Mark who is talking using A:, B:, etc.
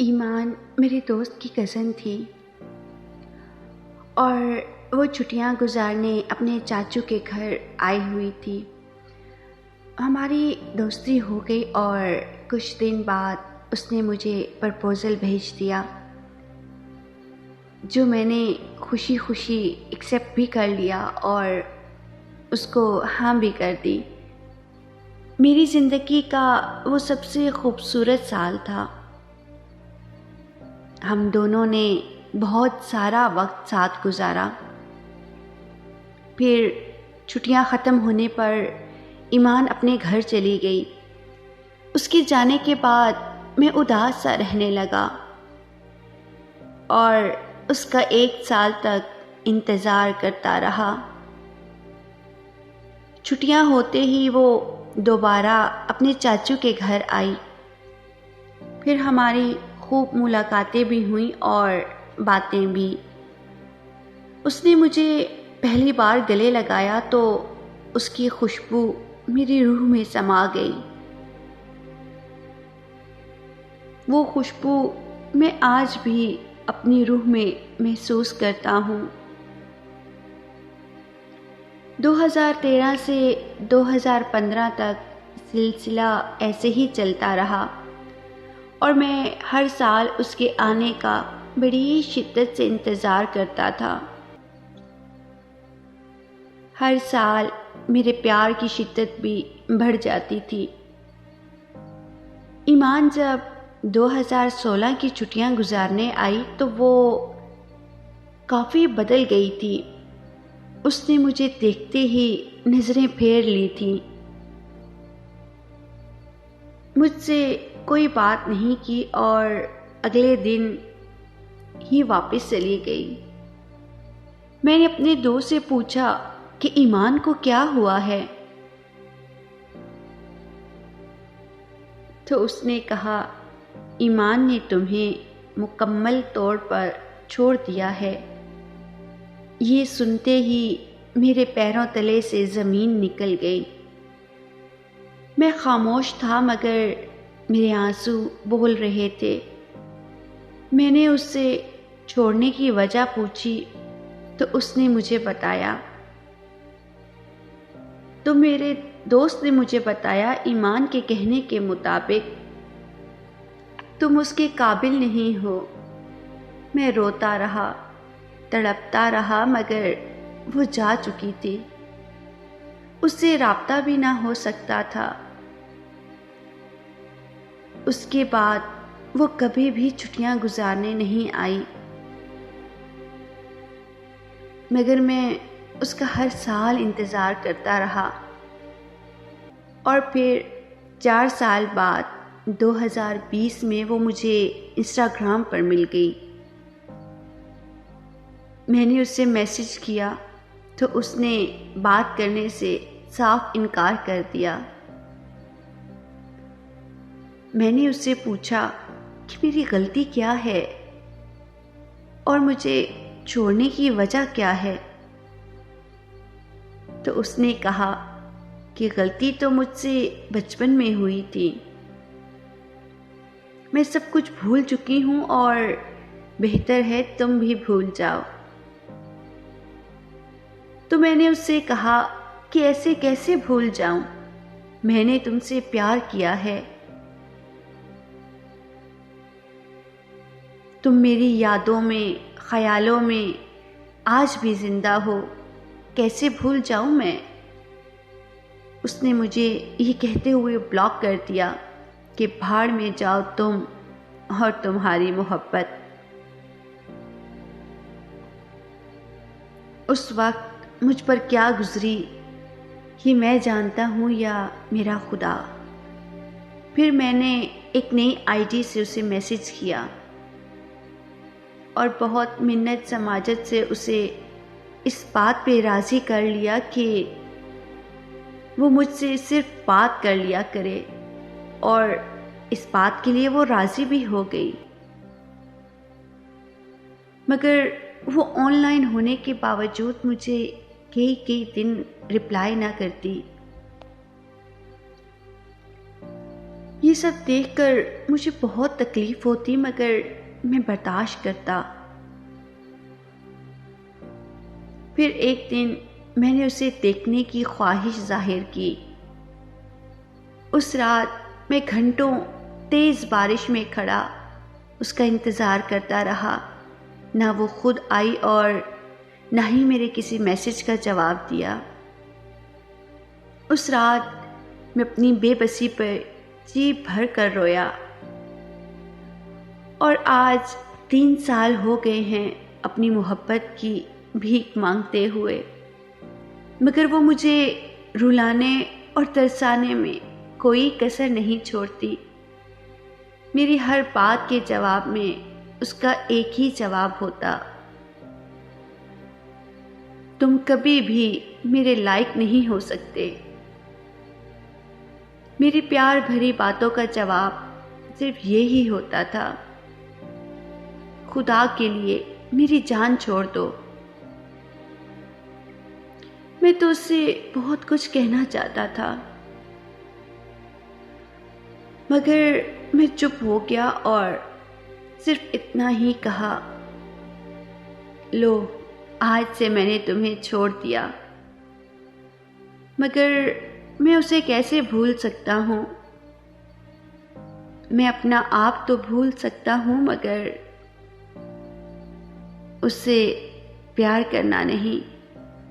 A: ईमान मेरे दोस्त की कज़न थी और वो छुट्टियां गुजारने अपने चाचू के घर आई हुई थी। हमारी दोस्ती हो गई और कुछ दिन बाद उसने मुझे प्रपोज़ल भेज दिया, जो मैंने खुशी खुशी एक्सेप्ट भी कर लिया और उसको हाँ भी कर दी। मेरी ज़िंदगी का वो सबसे खूबसूरत साल था। हम दोनों ने बहुत सारा वक्त साथ गुजारा। फिर छुट्टियां ख़त्म होने पर ईमान अपने घर चली गई। उसके जाने के बाद मैं उदास सा रहने लगा और उसका 1 साल तक इंतज़ार करता रहा। छुट्टियां होते ही वो दोबारा अपने चाचू के घर आई। फिर हमारी खूब मुलाकातें भी हुई और बातें भी। उसने मुझे पहली बार गले लगाया तो उसकी खुशबू मेरी रूह में समा गई। वो खुशबू मैं आज भी अपनी रूह में महसूस करता हूँ। 2013 से 2015 तक सिलसिला ऐसे ही चलता रहा और मैं हर साल उसके आने का बड़ी शिद्दत से इंतज़ार करता था। हर साल मेरे प्यार की शिद्दत भी बढ़ जाती थी। ईमान जब 2016 की छुट्टियां गुजारने आई तो वो काफ़ी बदल गई थी। उसने मुझे देखते ही नज़रें फेर ली थी। मुझसे कोई बात नहीं की और अगले दिन ही वापस चली गई। मैंने अपने दोस्त से पूछा कि ईमान को क्या हुआ है, तो उसने कहा, ईमान ने तुम्हें मुकम्मल तौर पर छोड़ दिया है। ये सुनते ही मेरे पैरों तले से ज़मीन निकल गई। मैं खामोश था मगर मेरे आंसू बोल रहे थे। मैंने उससे छोड़ने की वजह पूछी तो उसने मुझे बताया। तो मेरे दोस्त ने मुझे बताया, ईमान के कहने के मुताबिक तुम उसके काबिल नहीं हो। मैं रोता रहा, तड़पता रहा मगर वो जा चुकी थी। उससे राब्ता भी ना हो सकता था। उसके बाद वो कभी भी छुट्टियां गुजारने नहीं आई, मगर मैं उसका हर साल इंतज़ार करता रहा। और फिर 4 साल बाद 2020 में वो मुझे इंस्टाग्राम पर मिल गई। मैंने उससे मैसेज किया तो उसने बात करने से साफ इनकार कर दिया। मैंने उससे पूछा कि मेरी गलती क्या है और मुझे छोड़ने की वजह क्या है, तो उसने कहा कि गलती तो मुझसे बचपन में हुई थी। मैं सब कुछ भूल चुकी हूँ और बेहतर है तुम भी भूल जाओ। तो मैंने उससे कहा कि ऐसे कैसे भूल जाऊं, मैंने तुमसे प्यार किया है। तुम मेरी यादों में, ख्यालों में आज भी जिंदा हो, कैसे भूल जाऊं मैं। उसने मुझे ये कहते हुए ब्लॉक कर दिया कि भाड़ में जाओ तुम और तुम्हारी मोहब्बत। उस वक्त मुझ पर क्या गुजरी ये मैं जानता हूँ या मेरा खुदा। फिर मैंने एक नई आईडी से उसे मैसेज किया और बहुत मिन्नत समाजत से उसे इस बात पे राज़ी कर लिया कि वो मुझसे सिर्फ बात कर लिया करे, और इस बात के लिए वो राज़ी भी हो गई। मगर वो ऑनलाइन होने के बावजूद मुझे कई दिन रिप्लाई ना करती। ये सब देखकर मुझे बहुत तकलीफ होती, मगर मैं बर्दाश्त करता। फिर एक दिन मैंने उसे देखने की ख्वाहिश जाहिर की। उस रात मैं घंटों तेज़ बारिश में खड़ा उसका इंतज़ार करता रहा। ना वो खुद आई और ना ही मेरे किसी मैसेज का जवाब दिया। उस रात मैं अपनी बेबसी पर जी भर कर रोया। और आज 3 साल हो गए हैं अपनी मोहब्बत की भीख मांगते हुए, मगर वो मुझे रुलाने और तरसाने में कोई कसर नहीं छोड़ती। मेरी हर बात के जवाब में उसका एक ही जवाब होता, तुम कभी भी मेरे लायक नहीं हो सकते। मेरी प्यार भरी बातों का जवाब सिर्फ ये ही होता था, खुदा के लिए मेरी जान छोड़ दो। मैं तो उससे बहुत कुछ कहना चाहता था, मगर मैं चुप हो गया और सिर्फ इतना ही कहा, लो आज से मैंने तुम्हें छोड़ दिया। मगर मैं उसे कैसे भूल सकता हूँ? मैं अपना आप तो भूल सकता हूँ, मगर उससे प्यार करना नहीं।